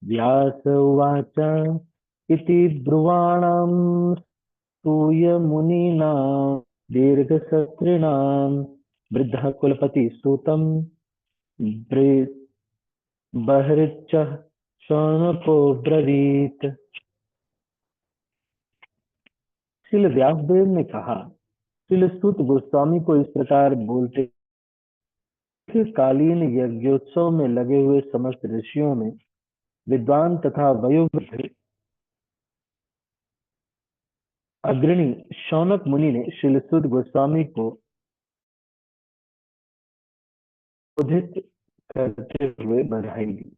व्यास उवाच इति ब्रुवाणां स्तूयमुनीनां दीर्घसत्रिणां वृद्धः कुलपति सूतं बर्हिश्च शौनको ब्रवीत। श्रील व्यासदेव ने कहा, श्रील सूत गोस्वामी को इस प्रकार बोलते, कालीन यज्ञोत्सव में लगे हुए समस्त ऋषियों में विद्वान तथा वयोवृद्ध अग्रणी शौनक मुनि ने श्रील सूत गोस्वामी को उद्धित करते हुए बधाई दी।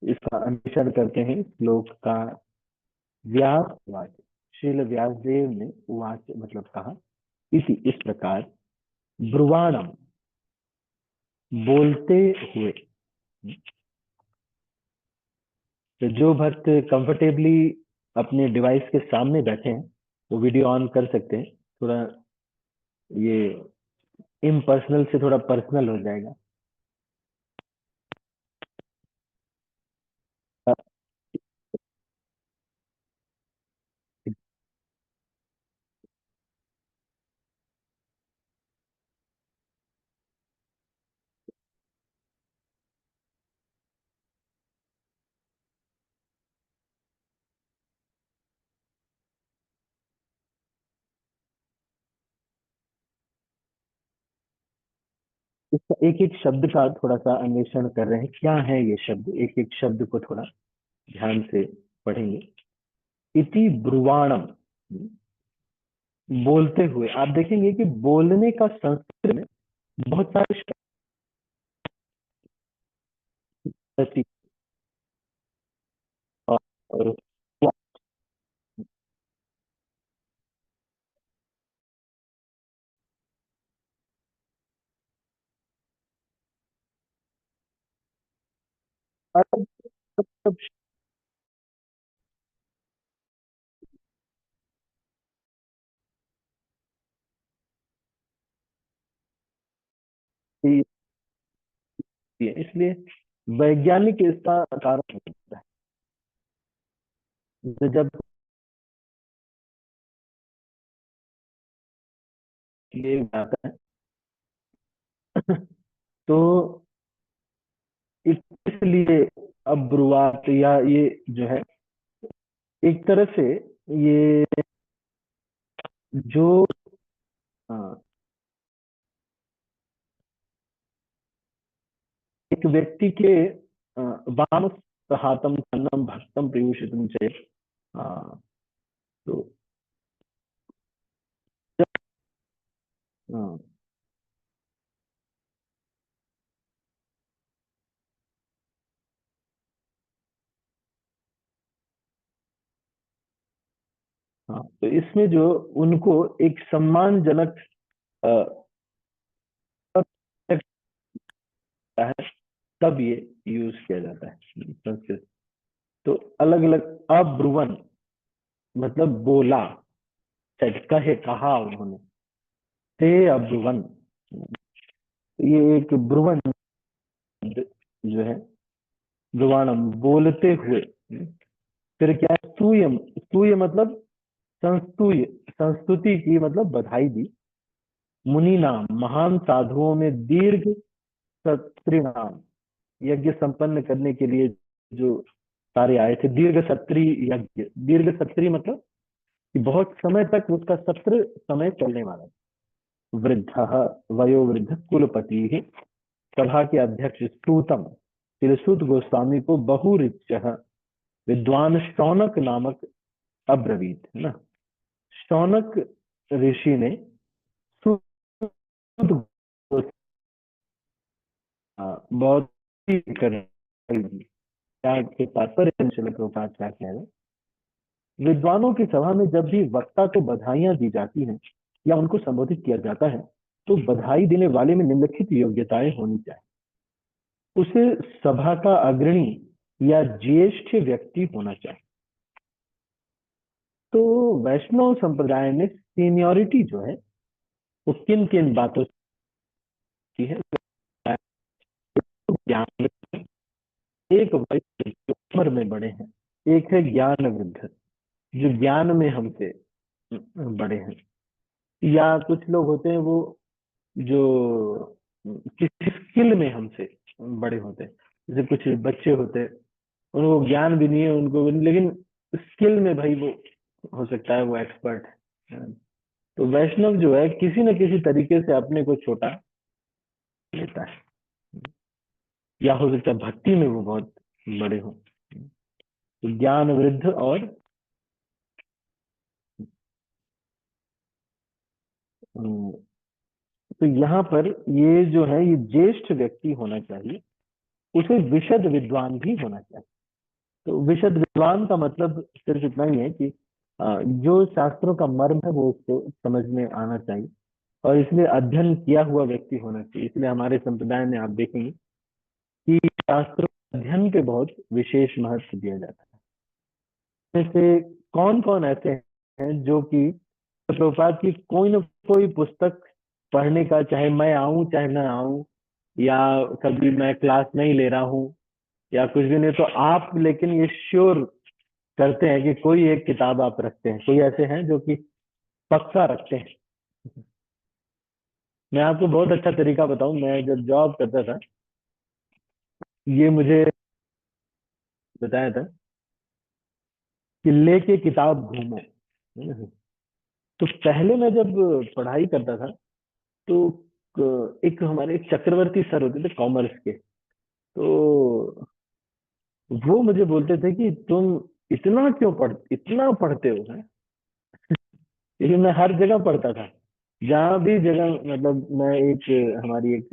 इसका अनुसरण करते हैं श्लोक का। व्यास वाच, श्रील व्यासदेव ने वाच मतलब कहा, इसी इस प्रकार, ब्रुवाणम बोलते हुए। तो जो भक्त कंफर्टेबली अपने डिवाइस के सामने बैठे हैं वो वीडियो ऑन कर सकते हैं। थोड़ा ये इम्पर्सनल से थोड़ा पर्सनल हो जाएगा। इसका एक एक शब्द का थोड़ा सा अन्वेषण कर रहे हैं, क्या है ये शब्द, एक एक शब्द को थोड़ा ध्यान से पढ़ेंगे। इति ब्रुवाणम, बोलते हुए। आप देखेंगे कि बोलने का संस्कृत में बहुत सारे शब्द और अलग सब शब्द है, इसलिए वैज्ञानिक इसका कारण होता है। जब ये आता है तो इसलिए अब ब्रुआत या ये जो है एक तरह से ये जो हाँ, एक व्यक्ति के वाम हाथम अन्नम भक्तम प्रयुषितम चेत। हाँ, तो हाँ, हाँ, तो इसमें जो उनको एक सम्मानजनक है, तब ये यूज किया जाता है संस्कृत। तो अलग अलग अब्रुवन मतलब बोला, शायद कहे कहा उन्होंने, ते अब्रुवन। ये एक ब्रुवन जो है, ब्रुवाणम बोलते हुए। फिर क्या है, स्तूयम, स्तूय मतलब संस्तुय, संस्तुति की मतलब बधाई दी। मुनि नाम महान साधुओं में दीर्घ सत्री नाम, यज्ञ संपन्न करने के लिए जो सारे आए थे, दीर्घ सत्री यज्ञ। दीर्घ सत्री मतलब कि बहुत समय तक उसका सत्र समय चलने वाला। वृद्ध, वयोवृद्ध कुलपति ही, सभा के अध्यक्ष स्तूतम, तिलसुत गोस्वामी को बहुरिच विद्वान शौनक नामक अब्रवीत, है ना। शौनक ऋषि ने सुत बहुत ही कर क्या के तात्पर्य क्या कह रहे हैं। विद्वानों की सभा में जब भी वक्ता को बधाइयां दी जाती हैं या उनको संबोधित किया जाता है, तो बधाई देने वाले में निम्नलिखित योग्यताएं होनी चाहिए। उसे सभा का अग्रणी या ज्येष्ठ व्यक्ति होना चाहिए। तो वैष्णव संप्रदाय में सीनियोरिटी जो है वो किन किन बातों की है, ज्ञान, एक वैष्णव जो उम्र में बड़े हैं, एक है ज्ञान वृद्ध जो ज्ञान में हमसे बड़े हैं। या कुछ लोग होते हैं वो जो किसी स्किल में हमसे बड़े होते हैं। जैसे कुछ बच्चे होते हैं, उनको ज्ञान भी नहीं है, उनको भी नहीं, लेकिन स्किल में भाई वो हो सकता है वो एक्सपर्ट है। तो वैष्णव जो है किसी न किसी तरीके से अपने को छोटा लेता है, या हो सकता है भक्ति में वो बहुत बड़े हो। तो ज्ञान वृद्ध और अम, तो यहाँ पर ये जो है ये ज्येष्ठ व्यक्ति होना चाहिए, उसे विशद विद्वान भी होना चाहिए। तो विशद विद्वान का मतलब सिर्फ इतना ही है कि जो शास्त्रों का मर्म है वो उसको समझ में आना चाहिए, और इसलिए अध्ययन किया हुआ व्यक्ति होना चाहिए। इसलिए हमारे संप्रदाय में आप देखेंगे कि शास्त्रों अध्ययन पे बहुत विशेष महत्व दिया जाता है। जैसे कौन कौन ऐसे हैं जो कि प्रभुपाद की कोई न कोई पुस्तक पढ़ने का, चाहे मैं आऊं चाहे ना आऊं, या कभी मैं क्लास नहीं ले रहा हूँ या कुछ भी नहीं, तो आप लेकिन ये श्योर करते हैं कि कोई एक किताब आप रखते हैं। कोई ऐसे हैं जो कि पक्का रखते हैं। मैं आपको बहुत अच्छा तरीका बताऊं, मैं जब जॉब करता था, ये मुझे बताया था कि लेके किताब घूमो। तो पहले मैं जब पढ़ाई करता था, तो एक हमारे एक चक्रवर्ती सर होते थे कॉमर्स के, तो वो मुझे बोलते थे कि तुम इतना पढ़ते हो है। क्योंकि मैं हर जगह पढ़ता था, जहाँ भी जगह, मतलब मैं एक हमारी एक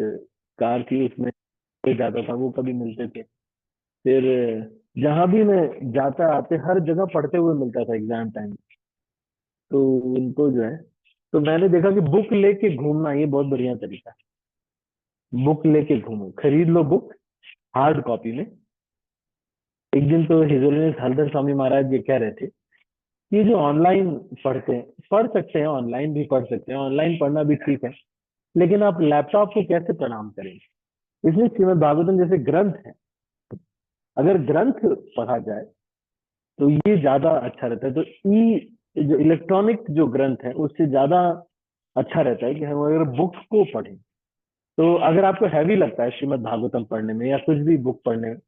कार थी उसमें कोई जाता था, वो कभी मिलते थे। फिर जहां भी मैं जाता आते हर जगह पढ़ते हुए मिलता था एग्जाम टाइम। तो उनको जो है, तो मैंने देखा कि बुक लेके घूमना ये बहुत बढ़िया तरीका है। बुक लेके घूमो, खरीद लो बुक हार्ड कॉपी में। एक दिन तो हिज होलीनेस हरदर स्वामी महाराज ये कह रहे थे, ये जो ऑनलाइन पढ़ते हैं, पढ़ सकते हैं, ऑनलाइन भी पढ़ सकते हैं, ऑनलाइन पढ़ना भी ठीक है, लेकिन आप लैपटॉप को कैसे प्रणाम करेंगे। इसलिए श्रीमद् भागवतम जैसे ग्रंथ है, अगर ग्रंथ पढ़ा जाए तो ये ज्यादा अच्छा रहता है। तो ई जो इलेक्ट्रॉनिक जो ग्रंथ है उससे ज्यादा अच्छा रहता है कि हम अगर बुक को पढ़ें। तो अगर आपको हैवी लगता है श्रीमद् भागवतम पढ़ने में या कुछ भी बुक पढ़ने में,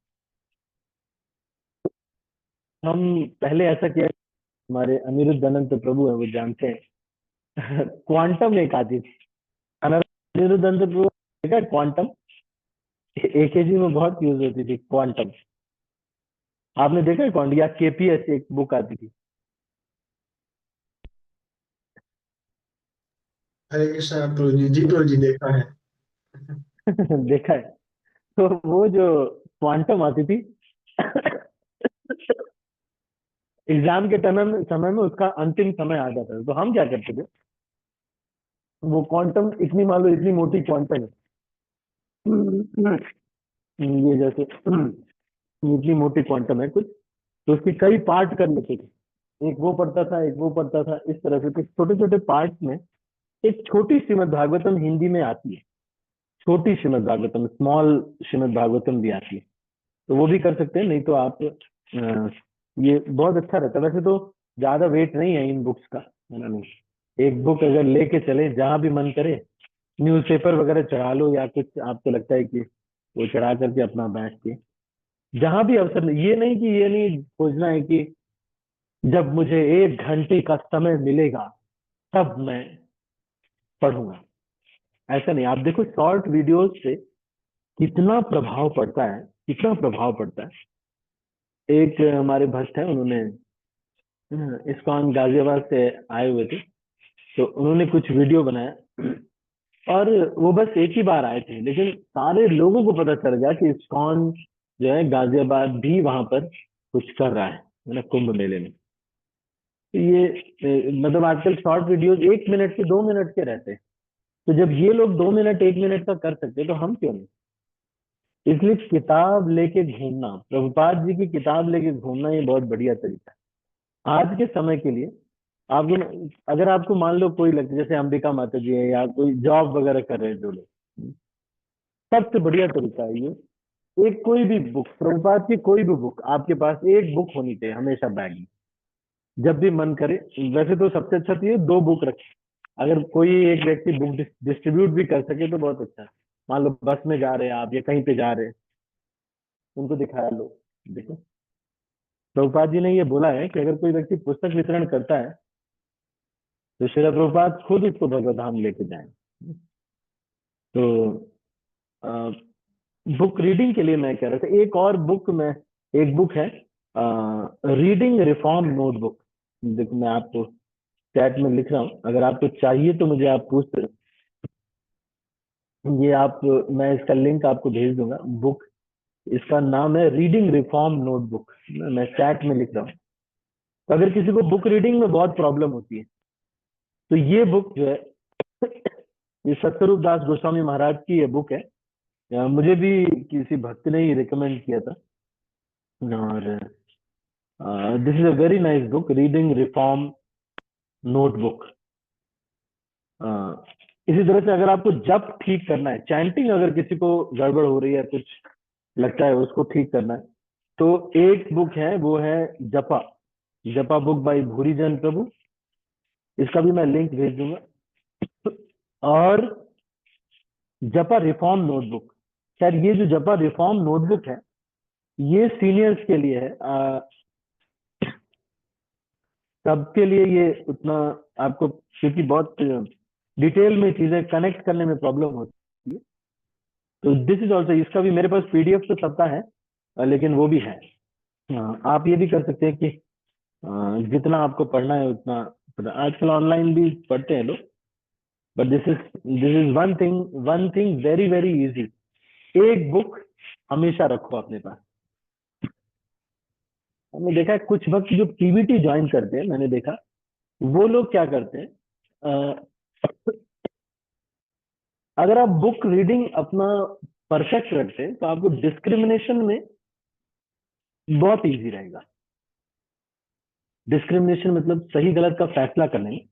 हम पहले ऐसा किया, हमारे अनिरुद्ध अनंत प्रभु है वो जानते हैं। क्वांटम एक आती थी, अनिरुद्ध अनंत प्रभु देखा क्वांटम, एकेजी में बहुत यूज होती थी क्वांटम। आपने देखा है क्वांटम, या केपीएस एक बुक आती थी। हरे कृष्णा प्रभु जी, जी प्रभु जी देखा है। देखा है। तो वो जो क्वांटम आती थी, एग्जाम के समय में उसका अंतिम समय आ जाता था, तो हम क्या करते थे, वो क्वांटम इतनी, मान लो इतनी मोटी क्वांटम है, ये जैसे इतनी मोटी क्वांटम है कुछ, तो उसके कई पार्ट कर लेते थे। एक वो पढ़ता था, एक वो पढ़ता था, इस तरह से कुछ छोटे छोटे पार्ट में एक छोटी श्रीमद् भागवतम हिंदी में आती है। छोटी श्रीमद् भागवतम, स्मॉल श्रीमद् भागवतम भी आती है, तो वो भी कर सकते हैं। नहीं तो आप ये बहुत अच्छा रहता है। वैसे तो ज्यादा वेट नहीं है इन बुक्स का, है ना, नहीं। एक बुक अगर लेके चले, जहां भी मन करे, न्यूज़पेपर वगैरह चढ़ा लो, या कुछ आपको लगता है कि वो चढ़ा करके अपना बैठ के जहां भी अवसर ये नहीं कि ये नहीं खोजना है कि जब मुझे 1 घंटे का समय मिलेगा तब मैं पढ़ूंगा। ऐसा नहीं, आप देखो शॉर्ट वीडियोस से कितना प्रभाव पड़ता है, कितना प्रभाव पड़ता है। एक हमारे भक्त है, उन्होंने इस्कॉन गाजियाबाद से आए हुए थे, तो उन्होंने कुछ वीडियो बनाया, और वो बस एक ही बार आए थे, लेकिन सारे लोगों को पता चल गया कि इस्कॉन जो है गाजियाबाद भी वहां पर कुछ कर रहा है ना, कुंभ मेले में। तो ये मतलब आजकल शॉर्ट वीडियोस 1 मिनट के, 2 मिनट के रहते हैं। तो जब ये लोग 2 मिनट 1 मिनट का कर सकते हैं, तो हम क्यों नहीं। इसलिए किताब लेके घूमना, प्रभुपाद जी की किताब लेके घूमना, ये बहुत बढ़िया तरीका है आज के समय के लिए। आपको अगर आपको मान लो कोई लगता है, जैसे अंबिका माता जी है या कोई जॉब वगैरह कर रहे हैं जो लोग, सबसे बढ़िया तरीका है ये एक कोई भी बुक, प्रभुपाद की कोई भी बुक आपके पास एक बुक होनी चाहिए हमेशा बैग में, जब भी मन करे। वैसे तो सबसे अच्छा तो ये 2 बुक रखे, अगर कोई एक व्यक्ति बुक डिस्ट्रीब्यूट भी कर सके तो बहुत अच्छा है। मान लो बस में जा रहे हैं आप या कहीं पे जा रहे हैं, उनको दिखा लो, देखो प्रभुपाद जी ने ये बोला है कि अगर कोई व्यक्ति पुस्तक वितरण करता है तो श्रील प्रभुपाद खुद उसको भगवत धाम लेके जाए। तो बुक रीडिंग के लिए मैं कह रहा था एक और बुक में, एक बुक है रीडिंग रिफॉर्म नोटबुक। देखो मैं आपको चैट में लिख रहा हूँ, अगर आपको चाहिए तो मुझे आप पूछ सकते हैं। ये आप, मैं इसका लिंक आपको भेज दूंगा बुक, इसका नाम है रीडिंग रिफॉर्म नोटबुक, मैं चैट में लिख रहा हूँ। तो अगर किसी को बुक रीडिंग में बहुत प्रॉब्लम होती है तो ये बुक जो है ये सत्यरूप दास गोस्वामी महाराज की ये बुक है। मुझे भी किसी भक्त ने ही रिकमेंड किया था, और this is a very nice book, reading reform notebook. इसी तरह से अगर आपको जप ठीक करना है, चैंटिंग अगर किसी को गड़बड़ हो रही है, कुछ लगता है उसको ठीक करना है, तो एक बुक है वो है जपा, जपा बुक बाय भूरीजन प्रभु, इसका भी मैं लिंक भेज दूंगा। और जपा रिफॉर्म नोटबुक, शायद ये जो जपा रिफॉर्म नोटबुक है ये सीनियर्स के लिए है, सबके लिए ये उतना आपको, क्योंकि बहुत डिटेल में चीजें कनेक्ट करने में प्रॉब्लम होती है। तो दिस इज ऑल्सो, इसका भी मेरे पास पीडीएफ तो सबका है, लेकिन वो भी है। आप ये भी कर सकते हैं कि जितना आपको पढ़ना है उतना आजकल ऑनलाइन भी पढ़ते हैं लोग, but this is one thing very very easy, एक बुक हमेशा रखो अपने पास। हमने देखा है कुछ वक्त जो पीबीटी ज्वाइन करते हैं, मैंने देखा वो लोग क्या करते हैं, अ, अगर आप बुक रीडिंग अपना परफेक्ट रखते हैं तो आपको डिस्क्रिमिनेशन में बहुत इजी रहेगा। डिस्क्रिमिनेशन मतलब सही गलत का फैसला करने में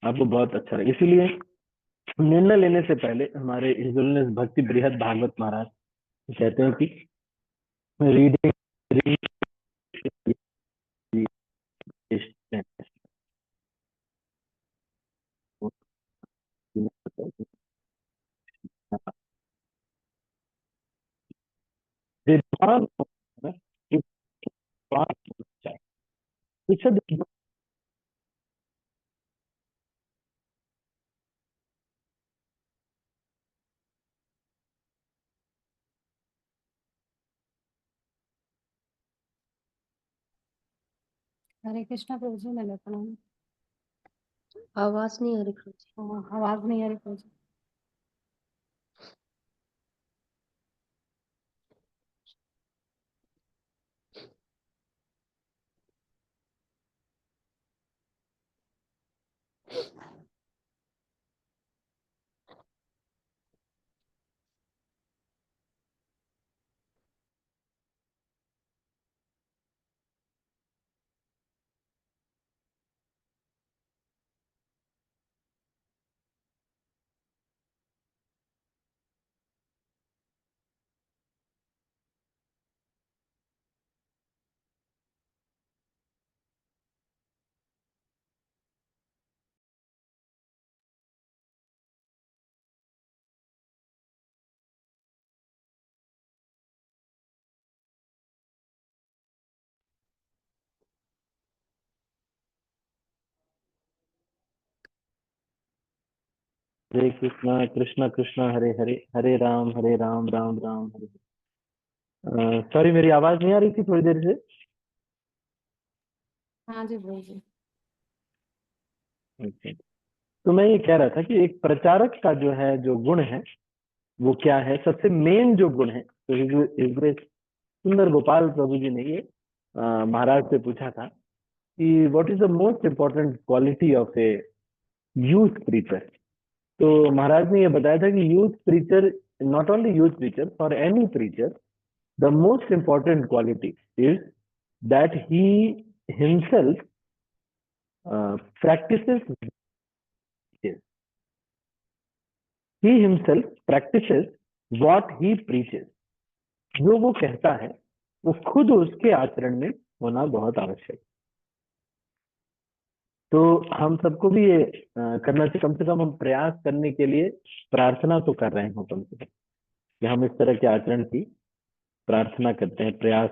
आपको बहुत अच्छा रहेगा। इसीलिए निर्णय लेने से पहले हमारे हिज भक्ति बृहद भागवत महाराज कहते हैं कि रीडिंग विद्वान विद्वान हरे कृष्णा प्रभु जी, मैंने प्रणाम। आवाज नहीं आ रही प्रभु जी। आवाज नहीं आ रही प्रभु जी। हरे कृष्णा कृष्णा कृष्णा हरे हरे, हरे राम राम राम हरे। सॉरी मेरी आवाज नहीं आ रही थी थोड़ी देर से। हाँ जी प्रभु जी। Okay. तो मैं ये कह रहा था कि एक प्रचारक का जो है, जो गुण है वो क्या है, सबसे मेन जो गुण है, तो इसमें सुंदर गोपाल प्रभु जी ने ये महाराज से पूछा था कि what is the most important quality of A youth preacher. तो महाराज ने ये बताया था कि youth preacher, not only youth preacher, for any preacher the most important quality is that he himself practices, he himself practices what he preaches। जो वो कहता है वो खुद उसके आचरण में होना बहुत आवश्यक है। तो हम सबको भी ये करना चाहिए, कम से कम हम प्रयास करने के लिए प्रार्थना तो कर रहे हो कम से कम, कि हम इस तरह के आचरण की प्रार्थना करते हैं, प्रयास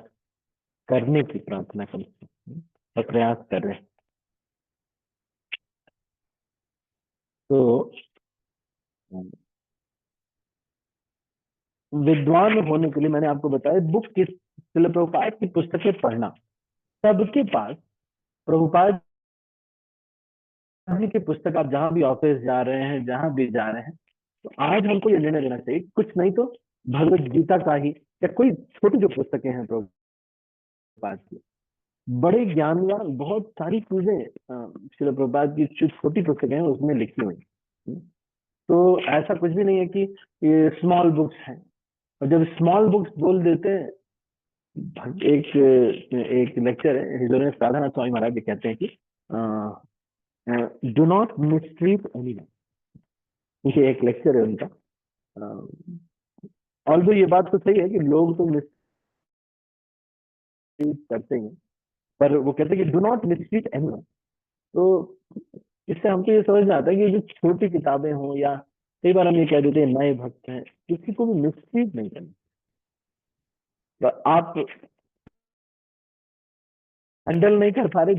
करने की प्रार्थना कम से कम, और प्रयास कर रहे हैं। तो विद्वान होने के लिए मैंने आपको बताया बुक किस, श्रील प्रभुपाद की पुस्तकें पढ़ना। सबके पास प्रभुपाद जी की पुस्तक, आप जहां भी ऑफिस जा रहे हैं, जहां भी जा रहे हैं, तो आज हमको ये निर्णय लेना चाहिए, कुछ नहीं तो भगवत गीता का ही या कोई छोटी जो पुस्तकें हैं प्रभुपाद की, बड़े ज्ञानवान बहुत सारी चीजें श्रील प्रभुपाद की जो छोटी पुस्तकें हैं उसमें लिखी हुई हैं। तो ऐसा कुछ भी नहीं है कि ये स्मॉल बुक्स हैं, और जब स्मॉल बुक्स बोल देते हैं, एक एक लेक्चर है हिजोरेन राधानाथ स्वामी महाराज जी कहते हैं कि डू नॉट मिसट्रीट एनीवन। देखिए एक लेक्चर है उनका, ऑल्दो ये बात तो सही है कि लोग तो मिसट्रीट करते हैं, पर वो कहते हैं कि डू नॉट मिसट्रीट एनीवन। तो इससे हमको ये समझ में आता है कि जो छोटी किताबें हों, या कई बार हम ये कह देते हैं नए भक्त हैं, किसी को भी मिसट्रीट नहीं करना। तो आप हैंडल नहीं कर पा रहे,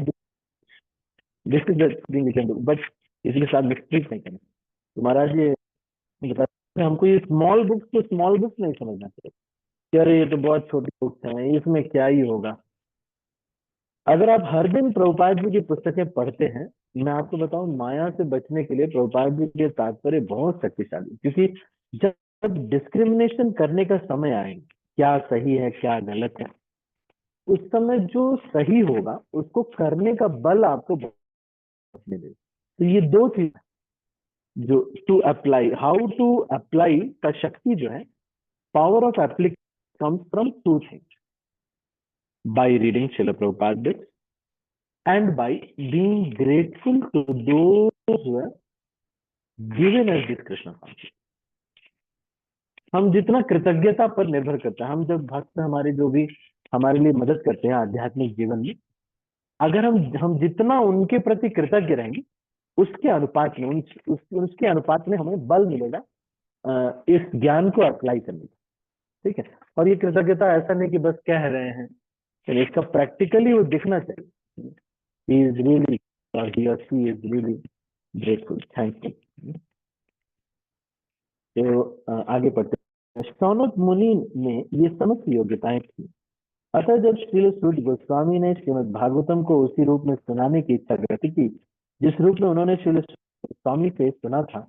this is the thing you can do, but इसके साथ मिसट्रीट नहीं करना। तो महाराज ये बताते हैं हमको, ये स्मॉल बुक्स को स्मॉल बुक्स नहीं समझना चाहिए कि अरे ये तो बहुत छोटी बुक्स हैं, इसमें क्या ही होगा। अगर आप हर दिन प्रभुपाद जी की पुस्तकें पढ़ते हैं, मैं आपको बताऊं, माया से बचने के लिए प्रभुपाद जी के तात्पर्य बहुत शक्तिशाली, क्योंकि जब डिस्क्रिमिनेशन करने का समय आए, क्या सही है क्या गलत है, उस समय जो सही होगा उसको करने का बल आपको मिलेगा। तो ये दो चीज जो to apply, how to apply का शक्ति जो है, power of application comes from two things: by reading Srila Prabhupada books and by being grateful to those who have given us this Krishna consciousness. हम जितना कृतज्ञता पर निर्भर करता है, हम जब भक्त हमारे जो भी हमारे लिए मदद करते हैं आध्यात्मिक जीवन में, अगर हम जितना उनके प्रति कृतज्ञ रहेंगे, उसके अनुपात में उसके अनुपात में हमें बल मिलेगा इस ज्ञान को अप्लाई करने का। ठीक है, और ये कृतज्ञता ऐसा नहीं कि बस कह रहे हैं, इसका प्रैक्टिकली वो दिखना चाहिए। He is really, or he or she is really grateful, thankful. तो आगे पढ़ते हैं। शौनक मुनि में ये समस्त योग्यताएं थी, अतः जब श्रील सूत गोस्वामी ने श्रीमद् भागवतम को उसी रूप में सुनाने की इच्छा व्यक्त की जिस रूप में उन्होंने श्रील गोस्वामी से सुना था,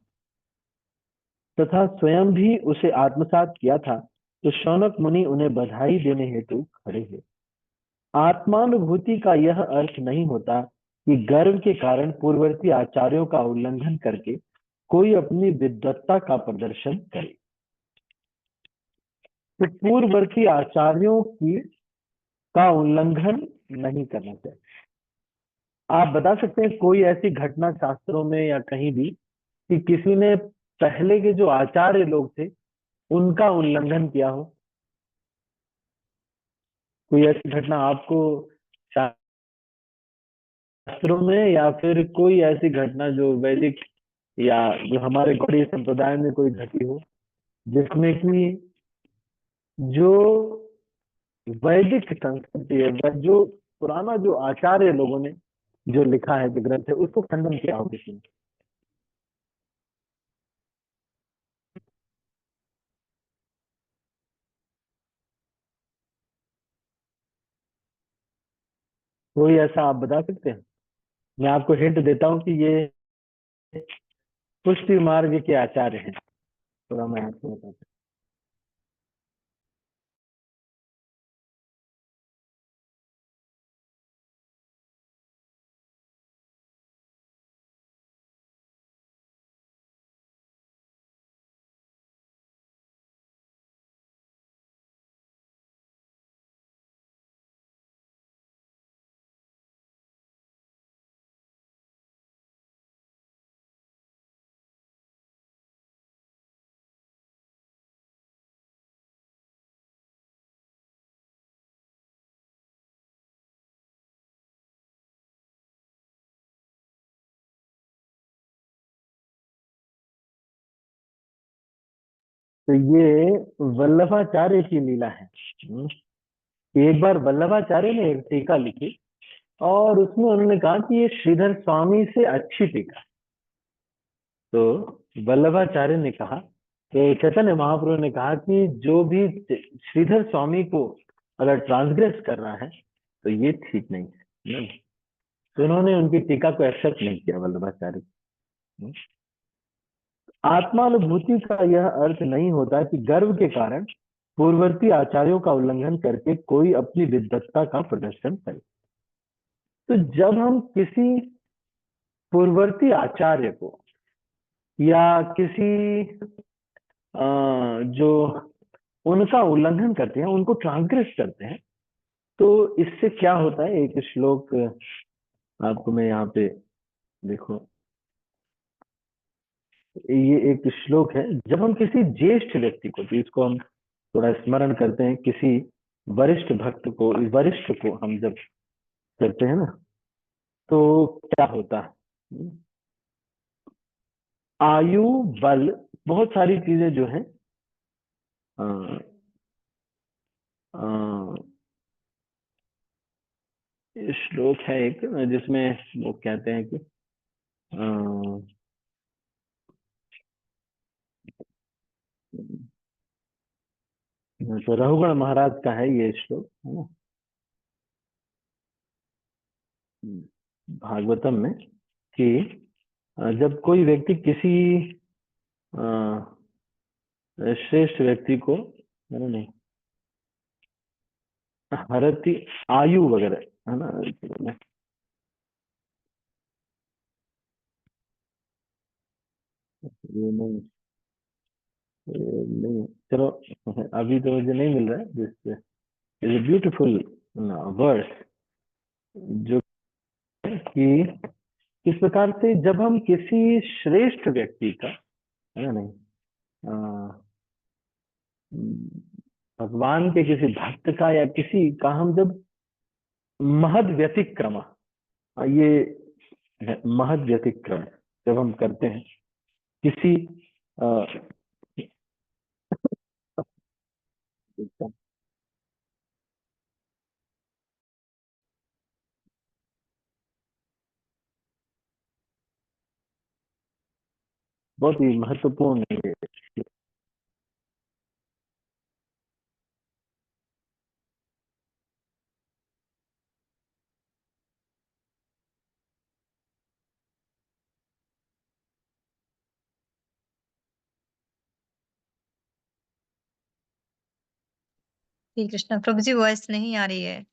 तथा स्वयं भी उसे आत्मसात किया था, तो शौनक मुनि उन्हें बधाई देने हेतु खड़े हुए। आत्मानुभूति का यह अर्थ नहीं होता कि गर्व के कारण पूर्ववर्ती आचार्यों का उल्लंघन करके कोई अपनी विद्वत्ता का प्रदर्शन करे। तो पूर्ववर्ती आचार्यों की का उल्लंघन नहीं करना चाहिए। आप बता सकते हैं कोई ऐसी घटना शास्त्रों में या कहीं भी कि किसी ने पहले के जो आचार्य लोग थे उनका उल्लंघन किया हो? कोई ऐसी घटना आपको शास्त्रों में, या फिर कोई ऐसी घटना जो वैदिक या जो हमारे गौड़ीय संप्रदाय में कोई घटी हो, जिसमें कि जो वैदिक संस्कृति है, जो पुराना जो आचार्य लोगों ने जो लिखा है, जो ग्रंथ है, उसको खंडन किया हो किसी ने? कोई ऐसा आप बता सकते हैं? मैं आपको हिंट देता हूँ कि ये पुष्टि मार्ग के आचार्य हैं। थोड़ा मैं आपको बताता हूँ। तो ये वल्लभाचार्य की लीला है। एक बार वल्लभाचार्य ने एक टीका लिखी और उसमें उन्होंने कहा कि ये श्रीधर स्वामी से अच्छी टीका है। तो वल्लभाचार्य ने कहा कि चैतन्य महाप्रभु ने कहा कि जो भी श्रीधर स्वामी को अगर ट्रांसग्रेस कर रहा है तो ये ठीक नहीं है। नहीं। तो उन्होंने उनकी टीका को एक्सेप्ट नहीं किया वल्लभाचार्य। आत्मानुभूति का यह अर्थ नहीं होता कि गर्व के कारण पूर्ववर्ती आचार्यों का उल्लंघन करके कोई अपनी विद्वत्ता का प्रदर्शन करे। तो जब हम किसी पूर्ववर्ती आचार्य को या किसी जो उनका उल्लंघन करते हैं, उनको ट्रांसग्रेस करते हैं, तो इससे क्या होता है? एक श्लोक आपको मैं यहाँ पे देखो, ये एक श्लोक है। जब हम किसी ज्येष्ठ व्यक्ति को, तो इसको हम थोड़ा स्मरण करते हैं, किसी वरिष्ठ भक्त को, वरिष्ठ को हम जब करते हैं ना, तो क्या होता है? आयु, बल, बहुत सारी चीजें जो है श्लोक है एक जिसमें वो कहते हैं कि तो रघुगण महाराज का है ये श्लोक, है ना, भागवतम में, कि जब कोई व्यक्ति किसी श्रेष्ठ व्यक्ति को, नहीं, हरती आयु वगैरह, है ना, ये नहीं, ये नहीं, चलो अभी तो मुझे नहीं मिल रहा है। दिस इज ब्यूटीफुल वर्स जो कि इस प्रकार से जब हम किसी श्रेष्ठ व्यक्ति का, है ना, नहीं, भगवान के किसी भक्त का या किसी का हम जब महद व्यतिक्रम, ये है महद व्यतिक्रम, जब हम करते हैं किसी बहुत ही महत्वपूर्ण है। श्री कृष्ण प्रभु जी, वॉइस नहीं आ रही है।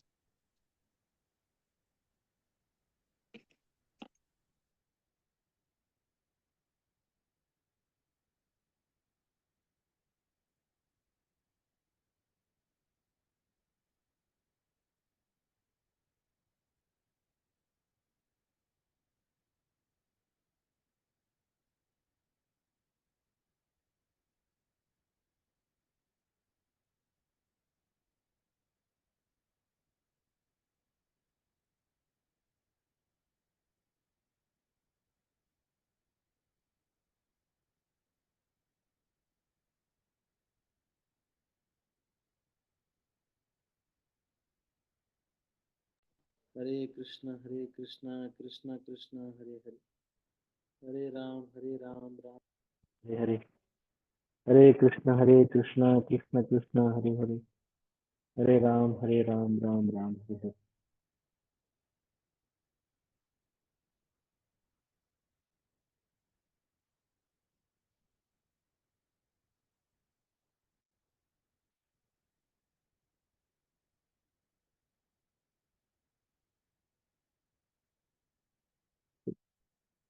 हरे कृष्णा कृष्णा कृष्णा हरे हरे, हरे राम राम हरे हरे, हरे कृष्ण कृष्ण कृष्ण हरे हरे, हरे राम राम राम हरे हरे।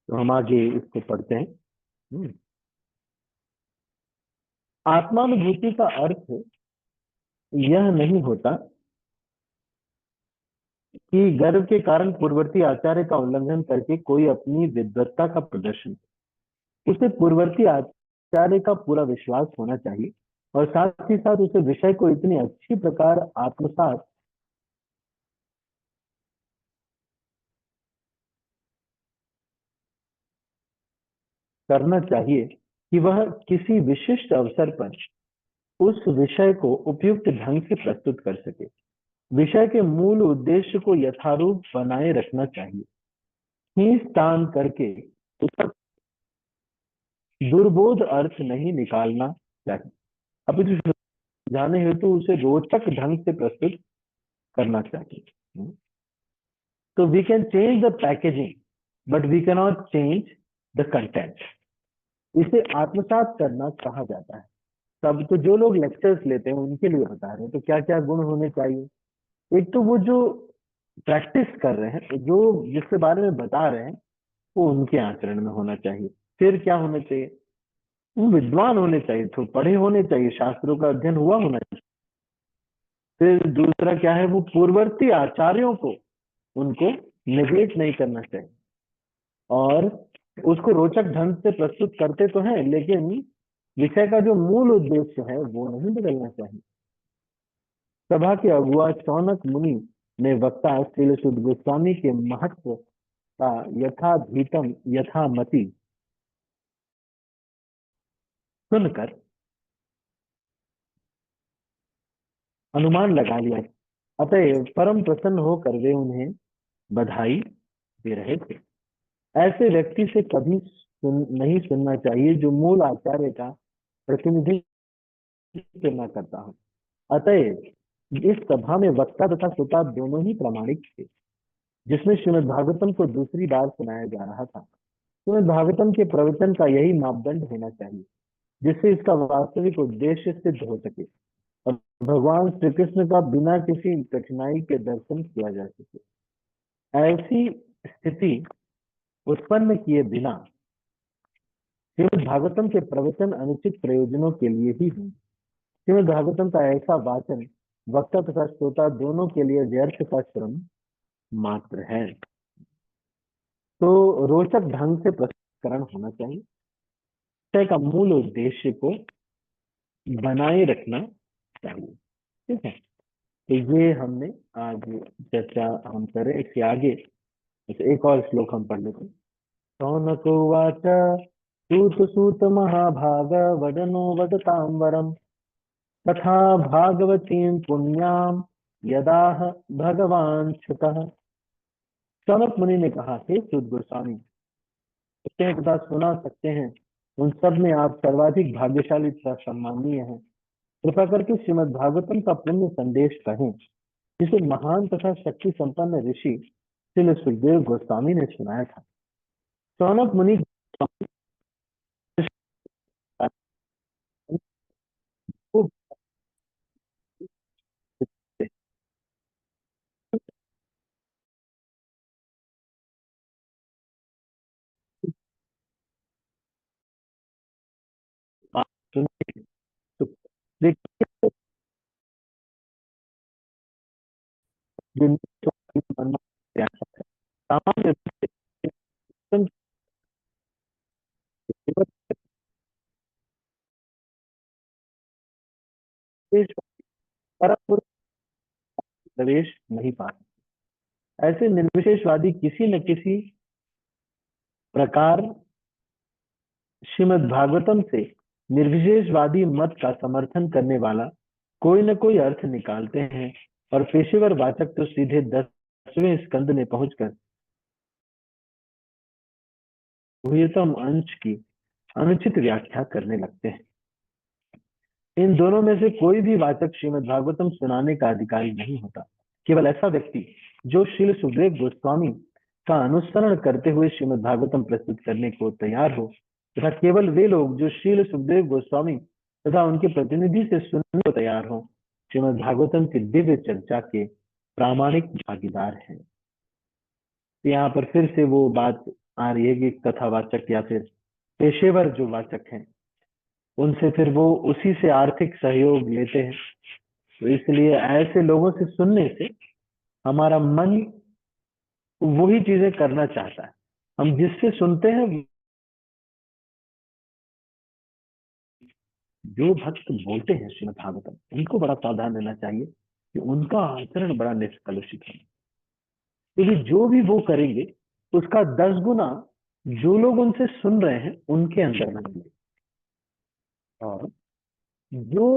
तो हम आगे इसको पढ़ते हैं। आत्मानुभूति का अर्थ यह नहीं होता कि गर्व के कारण पूर्ववर्ती आचार्य का उल्लंघन करके कोई अपनी विद्वत्ता का प्रदर्शन। उसे पूर्ववर्ती आचार्य का पूरा विश्वास होना चाहिए और साथ ही साथ उसे विषय को इतनी अच्छी प्रकार आत्मसात करना चाहिए कि वह किसी विशिष्ट अवसर पर उस विषय को उपयुक्त ढंग से प्रस्तुत कर सके। विषय के मूल उद्देश्य को यथारूप बनाए रखना चाहिए। खींच तान करके उसका दुर्बोध अर्थ नहीं निकालना चाहिए, अपितु समझाने हेतु उसे रोचक ढंग से प्रस्तुत करना चाहिए। तो we can change the packaging but we can not change the content. इसे आत्मसात करना कहा जाता है। तब तो जो लोग लेक्चर्स लेते हैं उनके लिए बता रहे हैं, तो क्या क्या गुण होने चाहिए। एक तो वो जो प्रैक्टिस कर रहे हैं, जो जिसके बारे में बता रहे हैं, वो उनके आचरण में होना चाहिए। फिर क्या होना चाहिए, वो विद्वान होने चाहिए, तो पढ़े होने चाहिए, शास्त्रों का अध्ययन हुआ होना चाहिए। फिर दूसरा क्या है, वो पूर्ववर्ती आचार्यों को उनको नेगलेक्ट नहीं करना चाहिए, और उसको रोचक ढंग से प्रस्तुत करते तो हैं, लेकिन विषय का जो मूल उद्देश्य है वो नहीं बदलना चाहिए। सभा के अगुआ शौनक मुनि ने वक्ता श्रील शुद्ध गोस्वामी के महत्व का यथाधीतम यथामति सुनकर अनुमान लगा लिया। अतएव परम प्रसन्न होकर वे उन्हें बधाई दे रहे थे। ऐसे व्यक्ति से कभी नहीं सुनना चाहिए जो मूल आचार्य का प्रतिनिधित्व न करता हो। अतएव इस सभा में वक्ता तथा श्रोता दोनों ही प्रामाणिक थे। जिसमें श्रीमद् भागवतम को दूसरी बार सुनाया जा रहा था। श्रीमद् भागवतम के प्रवचन का यही मापदंड होना चाहिए, जिससे इसका वास्तविक उद्देश्य सिद्ध हो सके और भगवान श्री कृष्ण का बिना किसी कठिनाई के दर्शन किया जा सके। ऐसी स्थिति उत्पन्न किए बिना श्रीमद् भागवतम के प्रवचन अनुचित प्रयोजनों के लिए ही है। श्रीमद् भागवतम का ऐसा वाचन वक्ता तथा श्रोता दोनों के लिए व्यर्थ का श्रम मात्र है। तो रोचक ढंग से प्रस्तुतिकरण होना चाहिए। विषय का मूल उद्देश्य को बनाए रखना चाहिए। ठीक है, तो ये हमने आज चर्चा हम करें। इसके आगे एक और श्लोक हम पढ़ लेते हैं। शौनक उवाच सूत सूत महाभाग वदनो वदतां वरम तथा भागवतीं पुण्याम यदाह भगवान छुतः। शौनक मुनि ने कहा, हे सूत गोस्वामी, सकते हैं तथा सुना सकते हैं, उन सब में आप सर्वाधिक भाग्यशाली तथा सम्मानीय हैं। कृपा करके श्रीमद् भागवतम का पुण्य संदेश कहें, जिसे महान तथा शक्ति संपन्न ऋषि श्री सुखदेव गोस्वामी ने सुनाया था। शौनक मुनि सामान्य प्रवेश नहीं पाते। ऐसे निर्विशेषवादी किसी न किसी प्रकार श्रीमद् भागवतम से निर्विशेषवादी मत का समर्थन करने वाला कोई न कोई अर्थ निकालते हैं, और पेशेवर वाचक तो सीधे 10वें स्कंद में पहुंचकर गुह्यतम अंश की अनुचित व्याख्या करने लगते हैं। इन दोनों में से कोई भी वाचक श्रीमद् भागवतम सुनाने का अधिकारी नहीं होता। केवल ऐसा व्यक्ति जो श्रील सुखदेव गोस्वामी का अनुसरण करते हुए श्रीमद् भागवतम प्रस्तुत करने को तैयार हो, तथा केवल वे लोग जो श्रील सुखदेव गोस्वामी तथा उनके प्रतिनिधि से सुनने को तैयार हो, श्रीमद् भागवतम की दिव्य चर्चा के प्रामाणिक भागीदार हैं। यहाँ पर फिर से वो बात आ रही है कि कथावाचक या फिर पेशेवर जो वाचक हैं, उनसे फिर वो उसी से आर्थिक सहयोग लेते हैं। तो इसलिए ऐसे लोगों से सुनने से हमारा मन वही चीजें करना चाहता है। हम जिससे सुनते हैं, जो भक्त बोलते हैं श्रीमद् भागवतम, उनको बड़ा सावधान रहना चाहिए कि उनका आचरण बड़ा निष्कलुषित है, क्योंकि जो भी वो करेंगे उसका 10 गुना जो लोग उनसे सुन रहे हैं उनके अंदर बनेंगे। और जो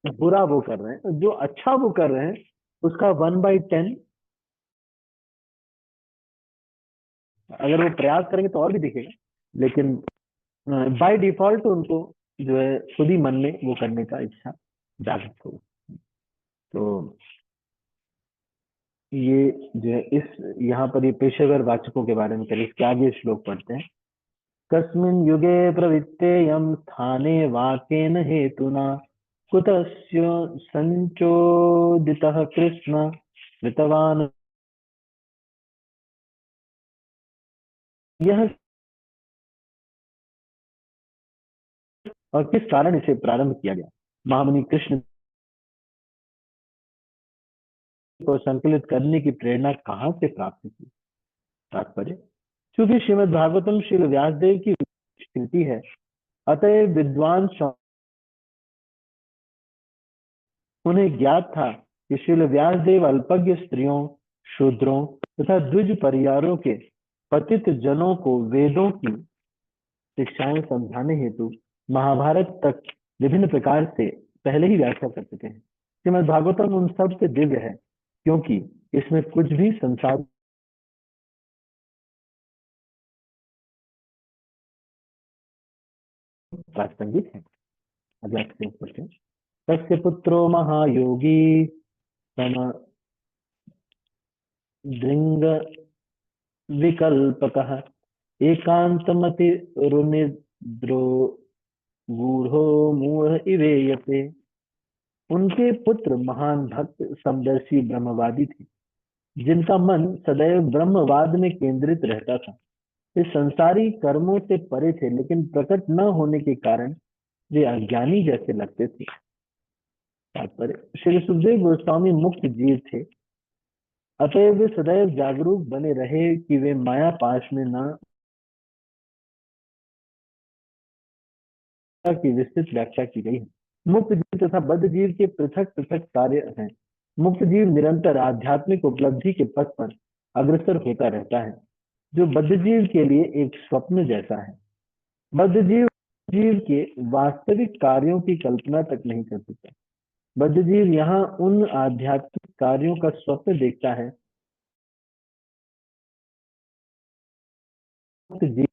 बुरा वो कर रहे हैं, जो अच्छा वो कर रहे हैं उसका 1/10 अगर वो प्रयास करेंगे तो और भी दिखेगा, लेकिन बाय डिफॉल्ट उनको जो है खुद ही मन में वो करने का इच्छा जागृत होगा। तो ये जो है इस यहाँ पर ये पेशेवर वाचकों के बारे में करें, इसके आगे श्लोक पढ़ते हैं। कस्मिन् युगे प्रवृत्तेयं स्थाने वाकेन हेतुना कुतस्य संचोदितः कृष्ण कृतवान् यह, और किस कारण इसे प्रारंभ किया गया। महामुनि कृष्ण को संकलित करने की प्रेरणा कहाँ से प्राप्त की। तात्पर्य, क्योंकि श्रीमद् भागवतम श्री व्यासदेव की कृति है, अतएव विद्वान उन्हें ज्ञात था कि श्री व्यासदेव अल्पज्ञ स्त्रियों, शूद्रों तथा द्विज परिवारों के पतित जनों को वेदों की शिक्षाएं समझाने हेतु महाभारत तक विभिन्न प्रकार से पहले ही व्याख्या कर चुके हैं। श्रीमद् भागवतम उन सब से दिव्य है क्योंकि इसमें कुछ भी संसार प्रासंगिक है। अगला क्वेश्चन, तस्य पुत्रो महायोगी सम दृंग विकल्पकः एकांतमति रुनिद्रो गूढ़ो मूढ़ इवेयते। उनके पुत्र महान भक्त समदर्शी ब्रह्मवादी थे, जिनका मन सदैव ब्रह्मवाद में केंद्रित रहता था। वे संसारी कर्मों से परे थे, लेकिन प्रकट न होने के कारण वे अज्ञानी जैसे लगते थे। तात्पर्य, श्री सुखदेव गोस्वामी मुक्त जीव थे, अतएव वे सदैव जागरूक बने रहे कि वे माया पाश में न की विस्तृत व्याख्या की गई है। मुक्त जीव तथा बद्ध जीव के पृथक पृथक कार्य हैं। मुक्त जीव निरंतर आध्यात्मिक उपलब्धि के पथ पर अग्रसर होता रहता है, जो बद्ध जीव के लिए एक स्वप्न जैसा है। बद्ध जीव जीव के वास्तविक कार्यों की कल्पना तक नहीं कर सकता। बद्ध जीव यहाँ उन आध्यात्मिक कार्यों का स्वप्न देखता है। मुक्त जीव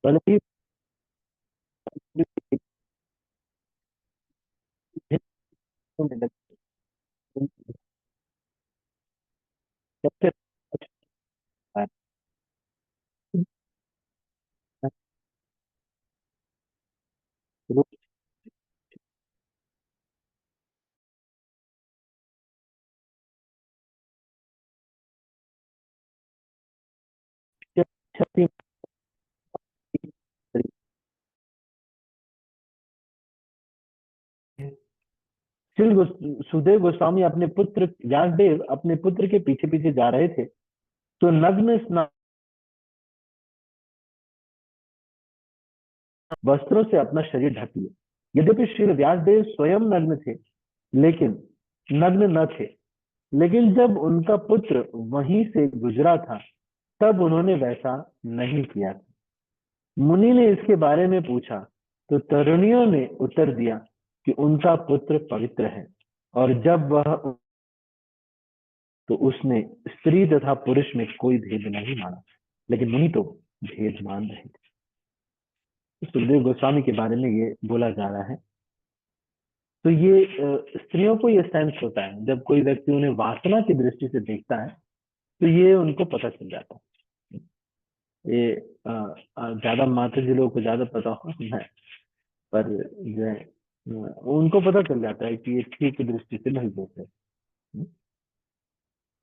भले ही में लगे, सबसे अच्छा है। क्षति सुखदेव गोस्वामी अपने पुत्र व्यासदेव अपने पुत्र के पीछे पीछे जा रहे थे, तो नग्न स्नान वस्त्रों से अपना शरीर ढक लिया। यद्यपि श्री व्यासदेव स्वयं नग्न थे, लेकिन नग्न न थे, लेकिन जब उनका पुत्र वहीं से गुजरा था तब उन्होंने वैसा नहीं किया था। मुनि ने इसके बारे में पूछा तो तरुणियों ने उत्तर दिया कि उनका पुत्र पवित्र है, और जब वह तो उसने स्त्री तथा पुरुष में कोई भेद नहीं माना, लेकिन मुनि तो भेद मान रहे थे। सुखदेव गोस्वामी के बारे में ये बोला जा रहा है। तो ये स्त्रियों को ये सेंस होता है, जब कोई व्यक्ति उन्हें वासना की दृष्टि से देखता है तो ये उनको पता चल जाता है। ये ज्यादा माता जी लोगों को ज्यादा पता होता है, पर जो है उनको पता चल जाता है कि ये ठीक दृष्टि से नहीं देख रहे।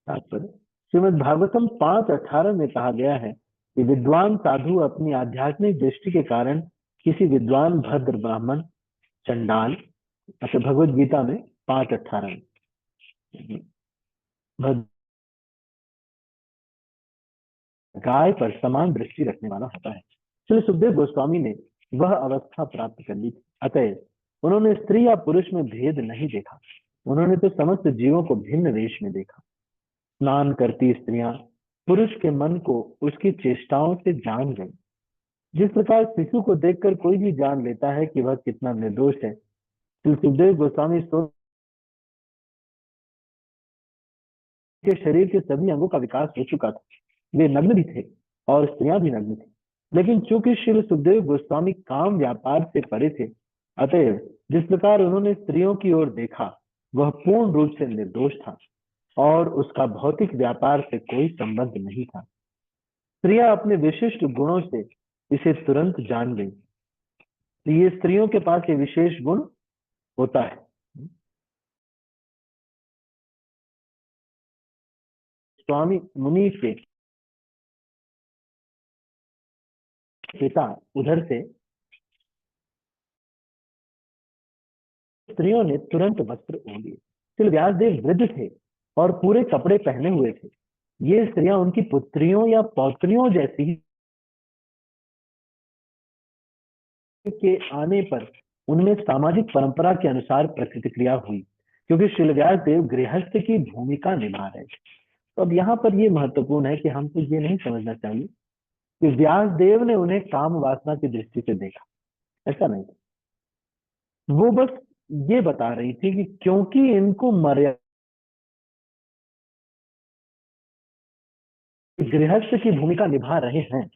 तात्पर्य, श्रीमद् भागवतम 5:18 में कहा गया है कि विद्वान साधु अपनी आध्यात्मिक दृष्टि के कारण किसी विद्वान भद्र ब्राह्मण चंडाल, अच्छा भगवत गीता में 5:18 में गाय पर समान दृष्टि रखने वाला होता है। श्री सुखदेव गोस्वामी ने वह अवस्था प्राप्त कर ली थी, अतएव उन्होंने स्त्री या पुरुष में भेद नहीं देखा। उन्होंने तो समस्त जीवों को भिन्न वेश में देखा। स्नान करती स्त्रियां पुरुष के मन को उसकी चेष्टाओं से जान गई। जिस प्रकार शिशु को देखकर कोई भी जान लेता है कि वह कितना निर्दोष है, श्री सुखदेव गोस्वामी के शरीर के सभी अंगों का विकास हो चुका था। वे नग्न भी थे और स्त्रियां भी नग्न थी, लेकिन चूंकि श्री सुखदेव गोस्वामी काम व्यापार से परे थे, अतएव जिस प्रकार उन्होंने स्त्रियों की ओर देखा वह पूर्ण रूप से निर्दोष था और उसका भौतिक व्यापार से कोई संबंध नहीं था। स्त्रियां अपने विशिष्ट गुणों से इसे तुरंत जान गई। ये स्त्रियों के पास ये विशेष गुण होता है। स्वामी मुनि के पिता उधर से स्त्रियों ने तुरंत वस्त्र ओढ़ लिए। श्री व्यासदेव वृद्ध थे और पूरे कपड़े पहने हुए थे। ये स्त्रियां उनकी पुत्रियों या पौत्रियों जैसी ही के आने पर उनमें सामाजिक परंपरा के अनुसार प्रतिक्रिया हुई, क्योंकि श्री व्यासदेव गृहस्थ की भूमिका निभा रहे थे। तो अब यहाँ पर ये महत्वपूर्ण है कि हमको ये नहीं समझना चाहिए कि व्यासदेव ने उन्हें काम वासना की दृष्टि से देखा, ऐसा नहीं। वो बस ये बता रही थी कि क्योंकि इनको मर्यादा गृहस्थ की भूमिका निभा रहे हैं,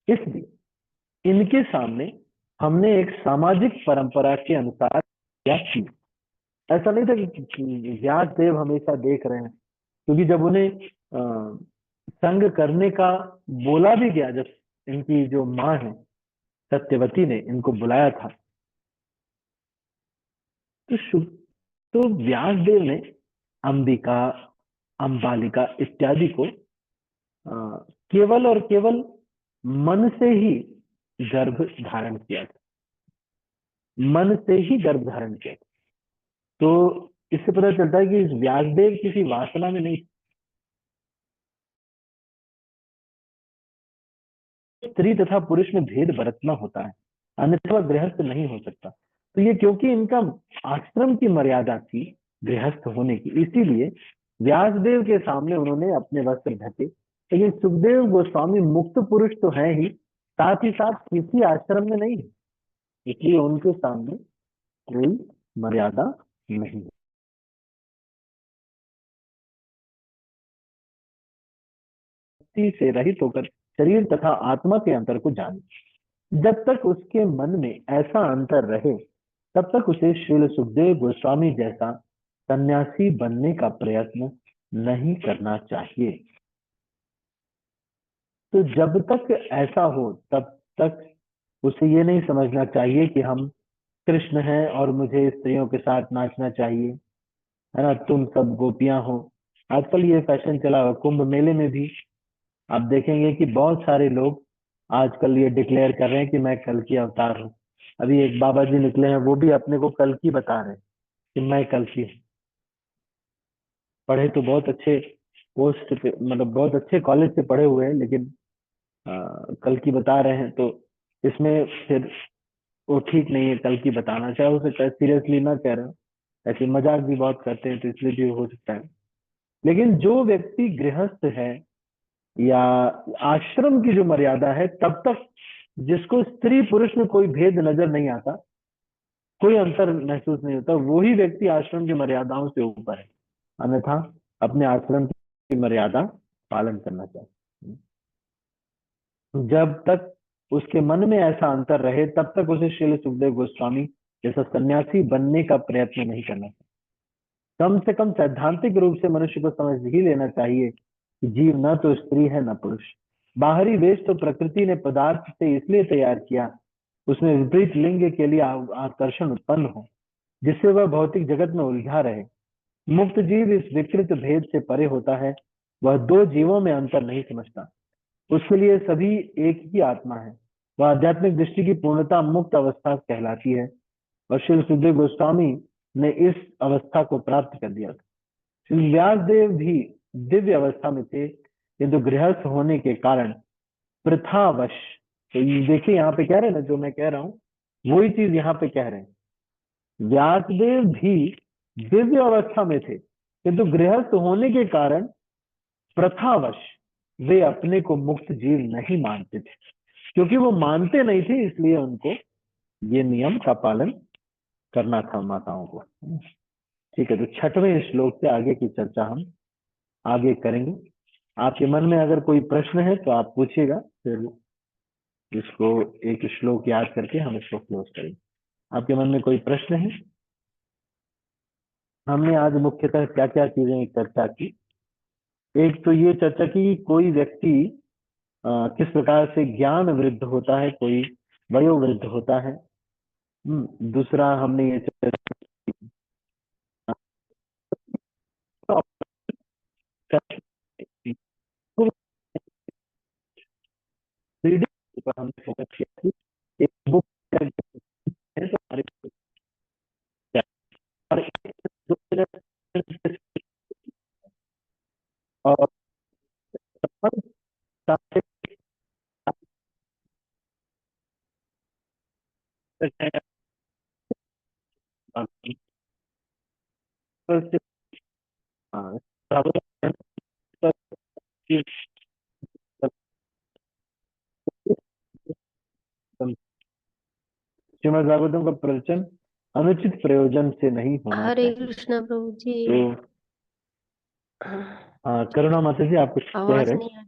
इसलिए इनके सामने हमने एक सामाजिक परंपरा के अनुसार क्या की। ऐसा नहीं था कि व्यासदेव हमेशा देख रहे हैं, क्योंकि जब उन्हें संग करने का बोला भी गया, जब इनकी जो माँ है सत्यवती ने इनको बुलाया था, तो व्यासदेव ने अंबिका, अंबालिका इत्यादि को केवल और केवल मन से ही गर्भ धारण किया था, मन से ही गर्भ धारण किया था। तो इससे पता चलता है कि व्यासदेव किसी वासना में नहीं, स्त्री तथा पुरुष में भेद बरतना होता है, अन्यथा वह गृहस्थ नहीं हो सकता। तो ये क्योंकि इनका आश्रम की मर्यादा थी गृहस्थ होने की, इसीलिए व्यासदेव के सामने उन्होंने अपने वस्त्र ढके। लेकिन सुखदेव गोस्वामी मुक्त पुरुष तो है ही, साथ ही साथ किसी आश्रम में नहीं है, इसलिए उनके सामने कोई मर्यादा नहीं है। से रहित होकर शरीर तथा आत्मा के अंतर को जाने। जब तक उसके मन में ऐसा अंतर रहे तब तक उसे श्री सुखदेव गोस्वामी जैसा सन्यासी बनने का प्रयत्न नहीं करना चाहिए। तो जब तक ऐसा हो तब तक उसे ये नहीं समझना चाहिए कि हम कृष्ण हैं और मुझे स्त्रियों के साथ नाचना चाहिए, है ना, तुम सब गोपियां हो। आजकल ये फैशन चला हुआ, कुंभ मेले में भी आप देखेंगे कि बहुत सारे लोग आजकल ये डिक्लेयर कर रहे हैं कि मैं कल की अवतार हूँ। अभी एक बाबा जी निकले हैं, वो भी अपने को कल की बता रहे हैं कि मैं कल की हूँ। पढ़े तो बहुत अच्छे पोस्ट पे, मतलब बहुत अच्छे कॉलेज से पढ़े हुए हैं, लेकिन कल की बता रहे हैं, तो इसमें फिर वो ठीक नहीं है कल की बताना। चाहे उसे सीरियसली ना कह रहे हो, ऐसे मजाक भी बहुत करते हैं, तो इसलिए भी हो सकता है। लेकिन जो व्यक्ति गृहस्थ है या आश्रम की जो मर्यादा है, तब तक जिसको स्त्री पुरुष में कोई भेद नजर नहीं आता, कोई अंतर महसूस नहीं होता, वही व्यक्ति आश्रम की मर्यादाओं से ऊपर है। अन्यथा अपने आश्रम की मर्यादा पालन करना चाहिए। जब तक उसके मन में ऐसा अंतर रहे तब तक उसे श्री सुखदेव गोस्वामी जैसा सन्यासी बनने का प्रयत्न नहीं करना चाहिए। कम से कम सैद्धांतिक रूप से मनुष्य को समझ ही लेना चाहिए कि जीव न तो स्त्री है न पुरुष। बाहरी वेश तो प्रकृति ने पदार्थ से इसलिए तैयार किया, उसमें विपरीत लिंग के लिए आकर्षण उत्पन्न हो, जिससे वह भौतिक जगत में उलझा रहे। मुक्त जीव इस विकृत भेद से परे होता है, वह दो जीवों में अंतर नहीं समझता। उसके लिए सभी एक ही आत्मा है। वह आध्यात्मिक दृष्टि की पूर्णता मुक्त अवस्था कहलाती है, और श्री सुखदेव गोस्वामी ने इस अवस्था को प्राप्त कर दिया था। श्री व्यासदेव भी दिव्य अवस्था में थे, किंतु गृहस्थ होने के कारण प्रथावश, तो देखिए यहाँ पे कह रहे हैं ना, जो मैं कह रहा हूँ वही चीज यहाँ पे कह रहे हैं। व्यासदेव भी दिव्य अवस्था में थे, किंतु गृहस्थ होने के कारण प्रथावश वे अपने को मुक्त जीव नहीं मानते थे। क्योंकि वो मानते नहीं थे, इसलिए उनको ये नियम का पालन करना था माताओं को। ठीक है, तो छठवें श्लोक से आगे की चर्चा हम आगे करेंगे। आपके मन में अगर कोई प्रश्न है तो आप पूछिएगा, फिर इसको एक श्लोक याद करके हम इसको क्लोज करेंगे। आपके मन में कोई प्रश्न है? हमने आज मुख्यतः क्या क्या चीजें चर्चा की। एक तो ये चर्चा की कोई व्यक्ति किस प्रकार से ज्ञान वृद्ध होता है, कोई वयोवृद्ध होता है। दूसरा हमने ये चर्चा की, रीडिंग पर हमने फोकस किया कि एक बुक है तो हमारे और और श्रीमद् भागवतम का प्रवचन अनुचित प्रयोजन से नहीं होना हरे चाहिए। कृष्णा प्रभु जी। तो करुणा माता जी, आप कुछ कह आवाज रहे? नहीं आ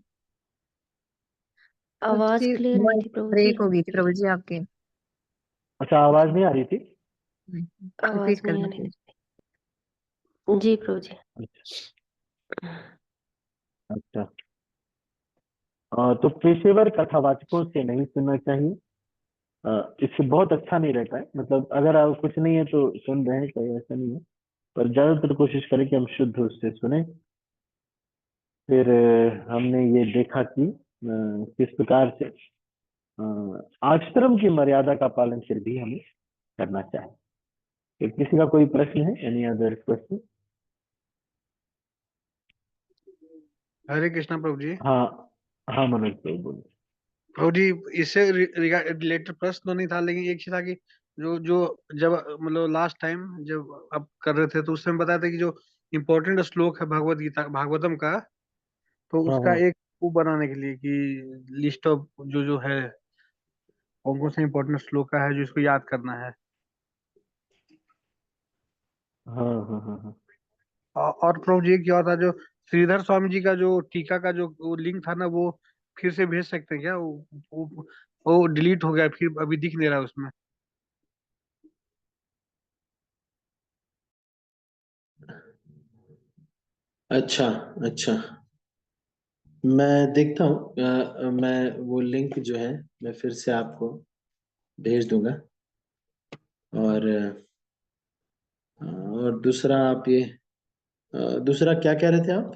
आवाज जी, क्लियर नहीं थी प्रभु जी। ब्रेक हो गई थी प्रभु जी आपकी। अच्छा, आवाज नहीं आ रही थी? आवाज रिपीट नहीं करना आ रही प्लीज। थी जी प्रभु जी। अच्छा, तो पेशेवर कथावाचकों से नहीं सुनना चाहिए। इससे बहुत अच्छा नहीं रहता है। मतलब अगर आप कुछ नहीं है तो सुन रहे हैं, कोई ऐसा नहीं है, पर ज्यादातर कोशिश करें कि हम शुद्ध उससे सुने। फिर हमने ये देखा कि किस प्रकार से आश्रम की मर्यादा का पालन फिर भी हमें करना चाहिए। तो किसी का कोई प्रश्न है? Any other question? Hare Krishna प्रभु जी। हाँ हाँ, मनोज भाई बोलो। प्रभु जी, इससे रिलेटेड प्रश्न तो नहीं था, लेकिन एक चीज था कि जो जो जब मतलब लास्ट टाइम जब आप कर रहे थे तो उस समय बताया था कि जो इम्पोर्टेंट श्लोक है भगवत गीता भागवतम का, तो हाँ उसका हाँ एक वो बनाने के लिए कि लिस्ट ऑफ जो जो है कौन कौन सा इम्पोर्टेंट श्लोक का है जो इसको याद करना है। हाँ हाँ हाँ हाँ। और प्रभु जी क्या था जो श्रीधर स्वामी जी का जो टीका का जो वो लिंक था ना, वो फिर से भेज सकते हैं क्या? वो डिलीट हो गया, फिर अभी दिख नहीं रहा उसमें। अच्छा अच्छा, मैं देखता हूँ। मैं वो लिंक जो है मैं फिर से आपको भेज दूंगा। और और दूसरा आप ये दूसरा क्या कह रहे थे आप?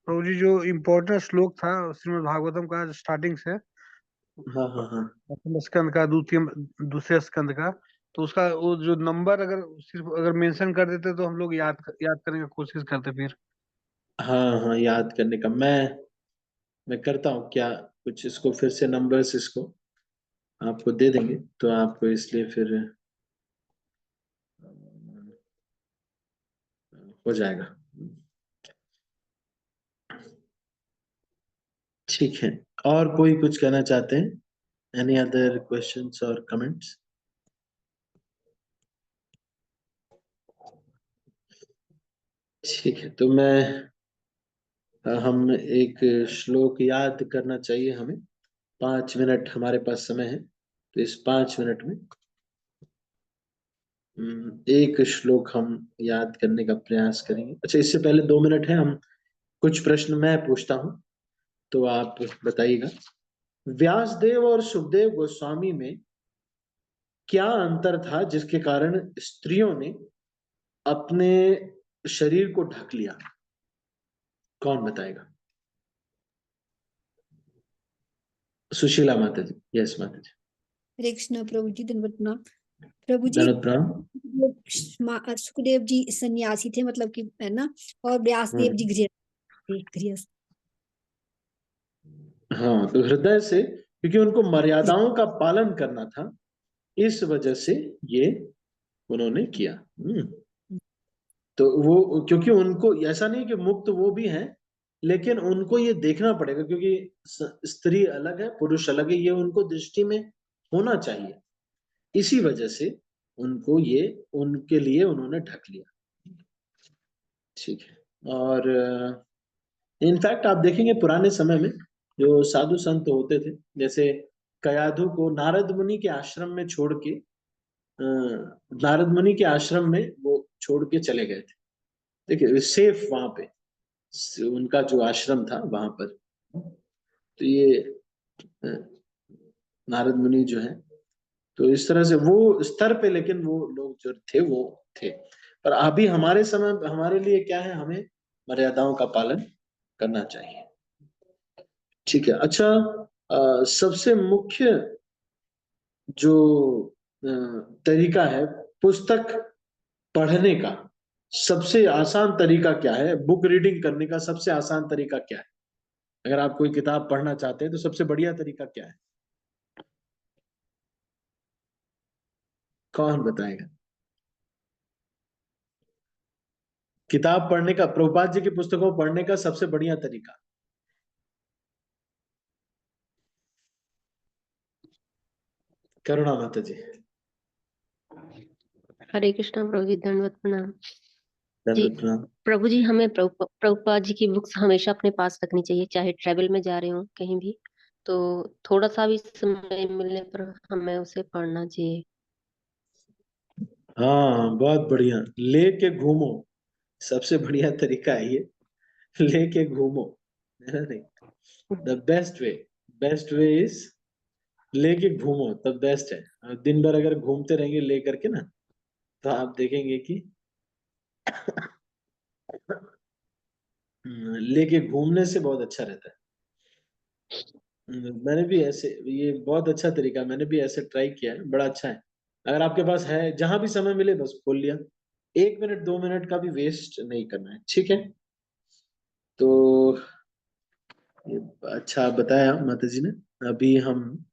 प्रभु जी जो इम्पोर्टेंट श्लोक था श्रीमद् भागवतम का स्टार्टिंग से हाँ हाँ हाँ प्रथम स्कंद का द्वितीय दूसरे स्कंद का, तो उसका वो जो नंबर अगर सिर्फ अगर मेंशन कर देते तो हम लोग याद करने की कोशिश करते फिर। हाँ हाँ, याद करने का मैं करता हूँ क्या, कुछ इसको फिर से नंबर्स इसको आपको दे देंगे तो आपको इसलिए फिर हो जाएगा। ठीक है, और कोई कुछ कहना चाहते हैं? एनी अदर क्वेश्चंस और कमेंट्स? ठीक है, तो हम एक श्लोक याद करना चाहिए हमें। 5 मिनट हमारे पास समय है, तो इस 5 मिनट में एक श्लोक हम याद करने का प्रयास करेंगे। अच्छा, इससे पहले 2 मिनट है, हम कुछ प्रश्न मैं पूछता हूँ तो आप बताइएगा। व्यासदेव और सुखदेव गोस्वामी में क्या अंतर था जिसके कारण स्त्रियों ने अपने शरीर को ढक लिया? कौन बताएगा? सुशीला माता जी। यस माता जी। हरे कृष्ण प्रभु जी, धन्यवाद प्रणाम प्रभु जी। धन्यवाद प्रणाम। सुखदेव जी सन्यासी थे, मतलब कि है ना, और व्यासदेव जी गृहस्थ। हाँ, तो हृदय से, क्योंकि उनको मर्यादाओं का पालन करना था, इस वजह से ये उन्होंने किया। तो वो, क्योंकि उनको ऐसा नहीं कि मुक्त वो भी हैं, लेकिन उनको ये देखना पड़ेगा, क्योंकि स्त्री अलग है पुरुष अलग है, ये उनको दृष्टि में होना चाहिए। इसी वजह से उनको ये उनके लिए उन्होंने ढक लिया। ठीक है। और इनफैक्ट आप देखेंगे पुराने समय में जो साधु संत होते थे, जैसे कयाधु को नारद मुनि के आश्रम में छोड़ के, नारद मुनि के आश्रम में वो छोड़ के चले गए थे। देखिए सेफ वहां पे उनका जो आश्रम था वहां पर। तो ये नारद मुनि जो है, तो इस तरह से वो स्तर पे, लेकिन वो लोग जो थे वो थे। पर अभी हमारे समय हमारे लिए क्या है, हमें मर्यादाओं का पालन करना चाहिए। ठीक है। अच्छा, सबसे मुख्य जो तरीका है पुस्तक पढ़ने का, सबसे आसान तरीका क्या है? बुक रीडिंग करने का सबसे आसान तरीका क्या है? अगर आप कोई किताब पढ़ना चाहते हैं तो सबसे बढ़िया तरीका क्या है? कौन बताएगा? किताब पढ़ने का, प्रभुपाद जी की पुस्तकों पढ़ने का सबसे बढ़िया तरीका। करुणा माता जी। हरे कृष्णा प्रभु जी, दंडवत प्रणाम जी। दंडवत प्रणाम। प्रभु जी, हमें प्रभुपाद जी की बुक्स हमेशा अपने पास रखनी चाहिए, चाहे ट्रेवल में जा रहे हो कहीं भी, तो थोड़ा सा भी समय मिलने पर हमें उसे पढ़ना चाहिए। हाँ बहुत बढ़िया, लेके घूमो, सबसे बढ़िया तरीका है ये, लेके घूमो, है ना? नहीं, द बेस्ट वे इज लेके घूमो, तब बेस्ट है। और दिन भर अगर घूमते रहेंगे लेकर के ना, तो आप देखेंगे कि लेके घूमने से बहुत अच्छा रहता है। मैंने भी ऐसे, ये बहुत अच्छा तरीका, मैंने भी ऐसे ट्राई किया है, बड़ा अच्छा है। अगर आपके पास है, जहां भी समय मिले बस खोल लिया, 1 मिनट 2 मिनट का भी वेस्ट नहीं करना है। ठीक है। तो ये अच्छा बताया माता जी ने। अभी हम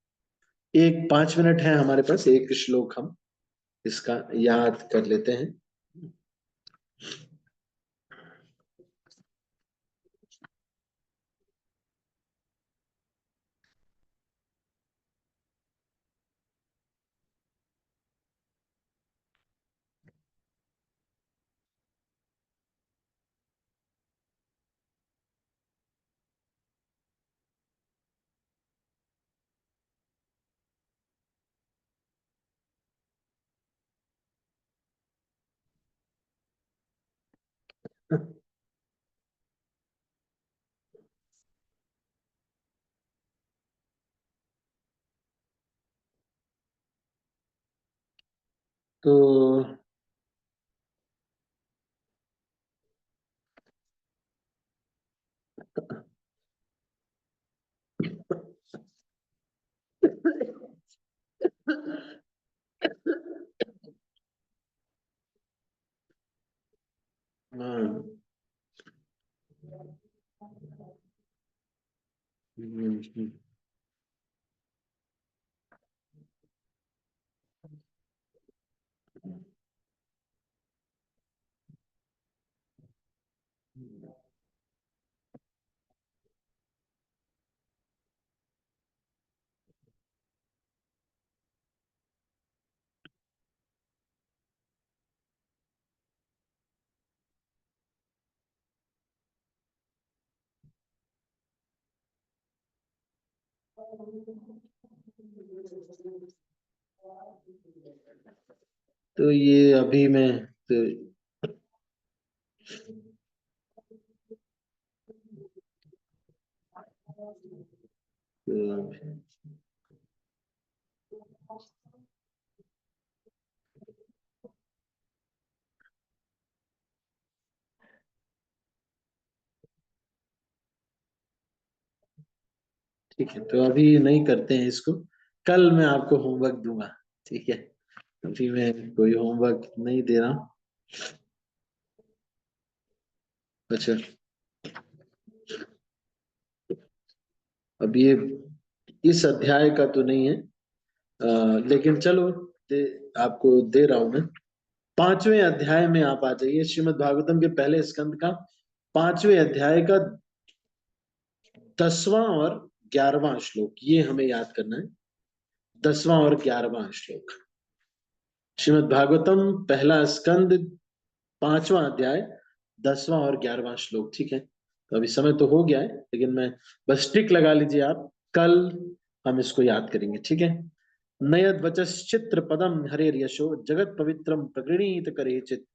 5 मिनट है हमारे पास, एक श्लोक हम इसका याद कर लेते हैं। तो हाँ, तो ये अभी मैं तो ठीक है, तो अभी नहीं करते हैं इसको, कल मैं आपको होमवर्क दूंगा। ठीक है, अभी मैं कोई होमवर्क नहीं दे रहा हूँ। अच्छा, अब ये इस अध्याय का तो नहीं है, लेकिन चलो आपको दे रहा हूं मैं। 5वें अध्याय में आप आ जाइए, श्रीमद् भागवतम के पहले स्कंद का 5वें अध्याय का 10वां और 11वां श्लोक, ये हमें याद करना है। 10वां और 11वां श्लोक, श्रीमद् भागवतम पहला स्कंद 5वां अध्याय 10वां और 11वां श्लोक। ठीक है, तो अभी समय तो हो गया है, लेकिन मैं बस टिक लगा लीजिए आप, कल हम इसको याद करेंगे। ठीक है। नयद वचश्चित्र पदम हरेर यशो जगत पवित्रम प्रगृणीत करेचित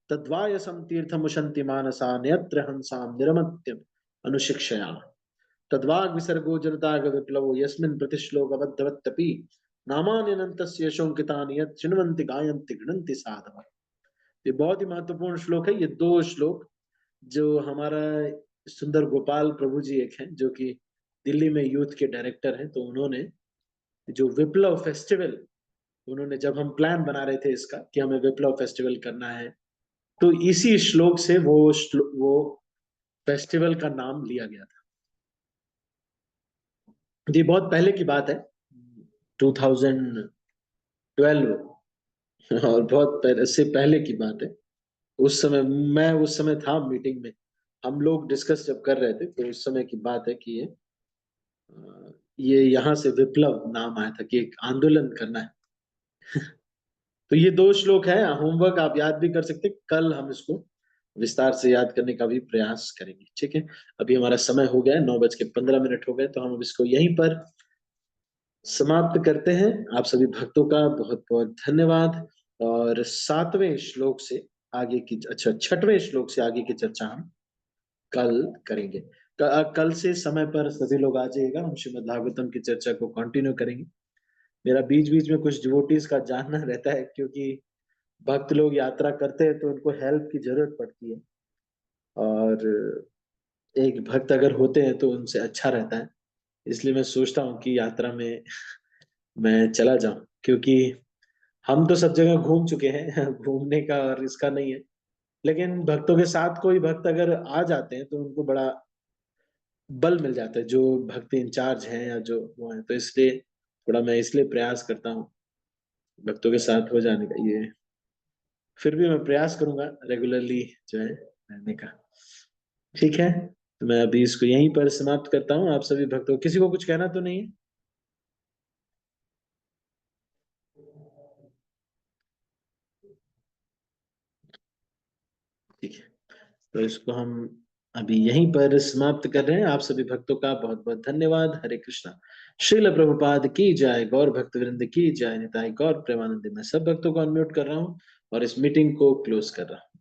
तद्वायसम तीर्थमुशन्ति मानसा नयत्र हंसाम निरमत्यम अनुशिक्षया तद्वाग विसर्गो जनताग विप्लवो यस्मिन् प्रतिश्लोक अबद्धवत्तपि नामान्यनन्तस्य यशोंकितानि यत् शृण्वन्ति गायन्ति गृह्णन्ति साधवः। ये बहुत ही महत्वपूर्ण श्लोक है। ये 2 श्लोक जो हमारा सुंदर गोपाल प्रभु जी एक हैं, जो कि दिल्ली में यूथ के डायरेक्टर हैं, तो उन्होंने जो विप्लव फेस्टिवल, उन्होंने जब हम प्लान बना रहे थे इसका कि हमें विप्लव फेस्टिवल करना है, तो इसी श्लोक से वो फेस्टिवल का नाम लिया गया था। ये बहुत पहले की बात है, 2012 और बहुत पहले से पहले की बात है। उस समय था मीटिंग में, हम लोग डिस्कस जब कर रहे थे, तो उस समय की बात है कि ये यहाँ से विप्लव नाम आया था कि एक आंदोलन करना है। तो ये 2 श्लोक है, होमवर्क आप याद भी कर सकते, कल हम इसको विस्तार से याद करने का भी प्रयास करेंगे। ठीक है, अभी हमारा समय हो गया है, 9:15 हो गए, तो हम अब इसको यहीं पर समाप्त करते हैं। आप सभी भक्तों का बहुत बहुत धन्यवाद। और 7वें श्लोक से आगे की, अच्छा 6वें श्लोक से आगे की चर्चा हम कल करेंगे। कल से समय पर सभी लोग आ जाइएगा, हम श्रीमद् भागवतम की चर्चा को कंटिन्यू करेंगे। मेरा बीच बीच में कुछ डिवोटीज का जानना रहता है, क्योंकि भक्त लोग यात्रा करते हैं तो उनको हेल्प की जरूरत पड़ती है, और एक भक्त अगर होते हैं तो उनसे अच्छा रहता है। इसलिए मैं सोचता हूँ कि यात्रा में मैं चला जाऊं, क्योंकि हम तो सब जगह घूम चुके हैं घूमने का और इसका नहीं है, लेकिन भक्तों के साथ कोई भक्त अगर आ जाते हैं तो उनको बड़ा बल मिल जाता है, जो भक्ति इंचार्ज हैं या जो वो है। तो इसलिए थोड़ा मैं इसलिए प्रयास करता हूँ भक्तों के साथ हो जाने का। ये फिर भी मैं प्रयास करूंगा रेगुलरली जो है रहने का। ठीक है, तो मैं अभी इसको यहीं पर समाप्त करता हूँ। आप सभी भक्तों, किसी को कुछ कहना तो नहीं है? ठीक है, तो इसको हम अभी यहीं पर समाप्त कर रहे हैं। आप सभी भक्तों का बहुत बहुत धन्यवाद। हरे कृष्णा। श्रील प्रभुपाद की जय, गौर भक्त वृंद की जय, निताई गौर प्रेमानंद। मैं सब भक्तों को अनम्यूट कर रहा हूँ और इस मीटिंग को क्लोज कर रहा हूँ।